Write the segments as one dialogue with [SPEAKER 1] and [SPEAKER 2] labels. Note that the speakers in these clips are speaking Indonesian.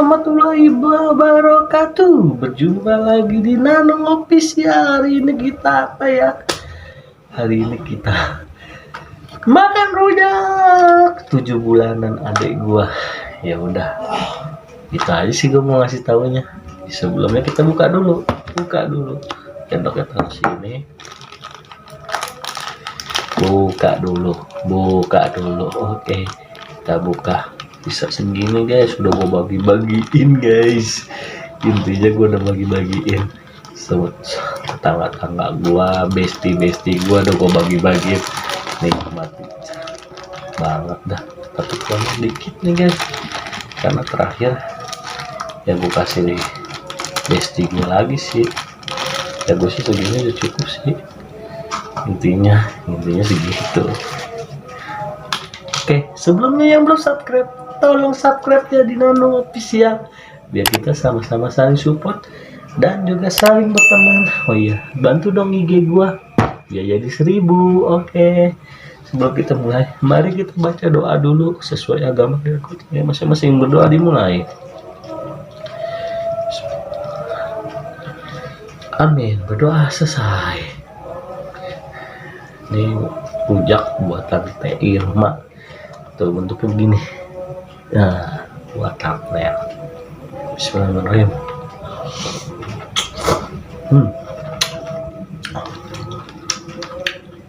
[SPEAKER 1] warahmatullahi wabarakatuh. Berjumpa lagi di Nano Official. Hari ini kita apa ya? Hari ini kita makan rujak 7 bulanan adik gua. Ya udah, itu aja sih gua mau ngasih taunya. Sebelumnya kita buka dulu. Sendoknya taruh sini. Buka dulu. Oke, kita buka. Bisa segini guys, udah gua bagi-bagiin guys. Intinya gua udah bagi-bagiin tetangga-tetangga gua, bestie gua udah gua bagi-bagiin. Nikmati banget dah, tapi kurang dikit nih guys, karena terakhir ya gua kasih nih bestie gua lagi sih. Ya gua sih segini udah cukup sih, intinya segitu. Oke, sebelumnya yang belum subscribe, tolong subscribe ya di Nano Official, biar kita sama-sama saling support dan juga saling berteman. Oh iya, bantu dong IG gua biar jadi 1000. Oke, sebelum kita mulai, mari kita baca doa dulu sesuai agama berikutnya. Masing-masing berdoa dimulai. Amin. Berdoa selesai. Ini rujak buatan Teh Irma. Tuh bentuknya begini. Nah, buatan Teh. Bismillahirrahmanirrahim.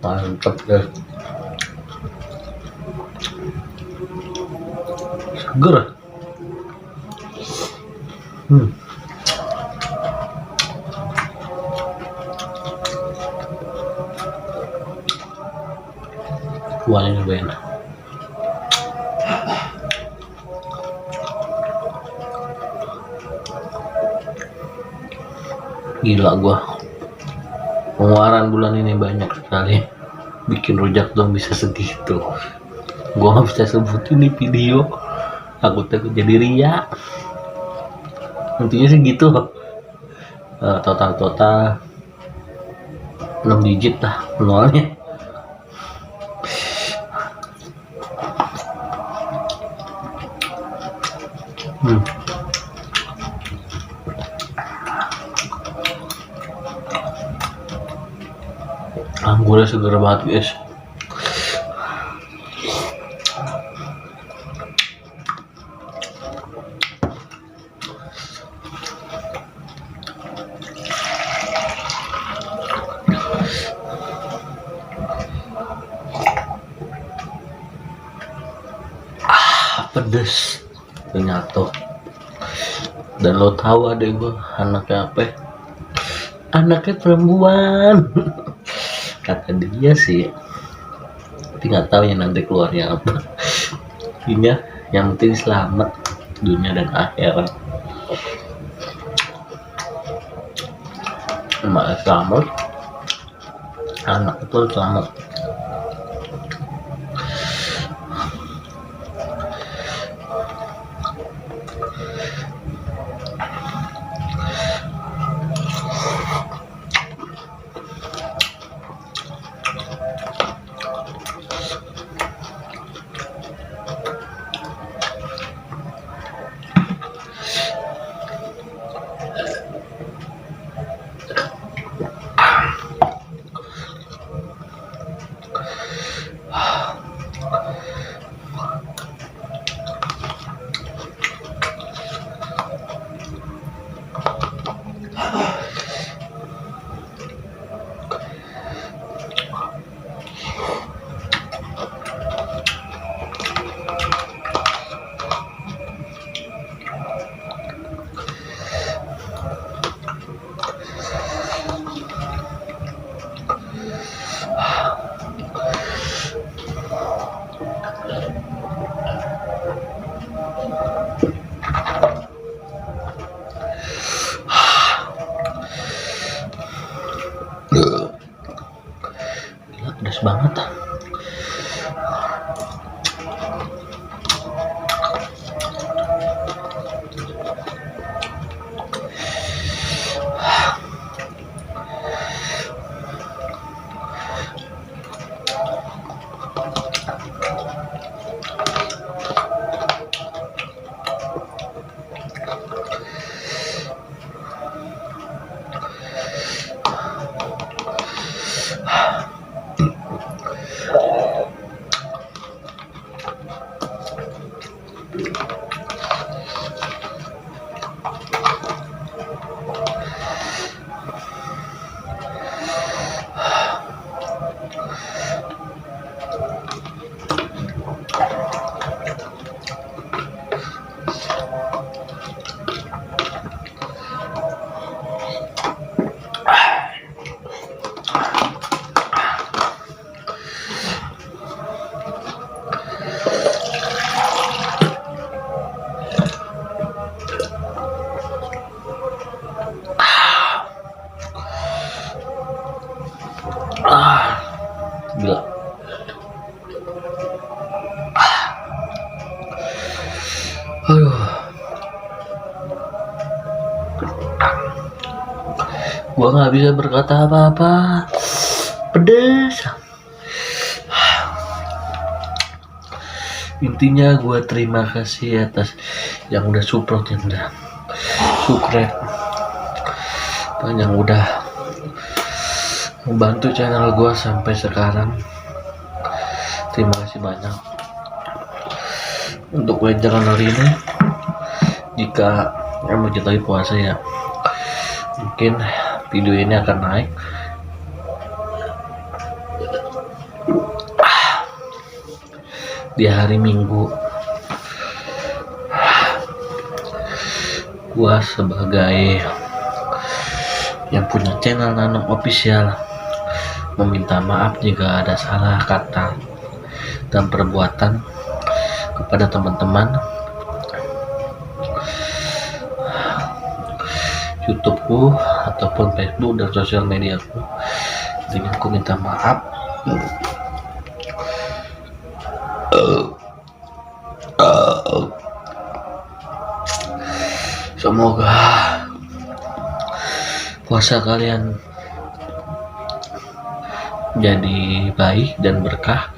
[SPEAKER 1] Mantap guys. Seger. Kuahnya juga enak. Gila gua, pengeluaran bulan ini banyak sekali. Bikin rujak dong bisa segitu. Gua nggak bisa sebutin di video, aku takut jadi ria. Intinya segitu. Total 6 digit lah nolnya. Anggurnya seger banget guys. Pedes ternyata. Dan lo tahu adek gua anaknya apa? Anaknya perempuan. Kata dia sih, tapi nggak tahu ya nanti keluarnya apa. Intinya yang penting selamat dunia dan akhirat. Emak selamat, anak itu selamat. Gila, pedas banget. Aduh, gua nggak bisa berkata apa-apa, pedes. Intinya gua terima kasih atas yang udah support, yang udah subscribe, dan yang udah membantu channel gua sampai sekarang. Terima kasih banyak. Untuk wejangan hari ini, jika emang kita lagi puasa ya, mungkin video ini akan naik di hari Minggu. Gua sebagai yang punya channel Nanong Official meminta maaf jika ada salah kata dan perbuatan kepada teman-teman YouTubeku ataupun Facebook dan sosial mediaku. Jadi aku minta maaf. Semoga puasa kalian jadi baik dan berkah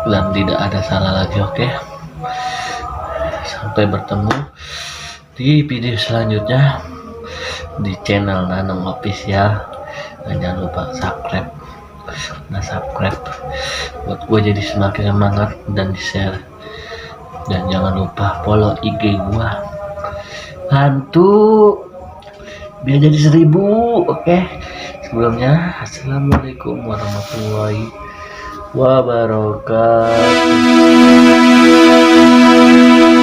[SPEAKER 1] dan tidak ada salah lagi. Oke, sampai bertemu di video selanjutnya di channel Nanong Official. Dan jangan lupa subscribe buat gue jadi semakin semangat, dan di share, dan jangan lupa follow IG gue, bantu biar jadi 1000. Oke, sebelumnya assalamualaikum warahmatullahi wabarakatuh.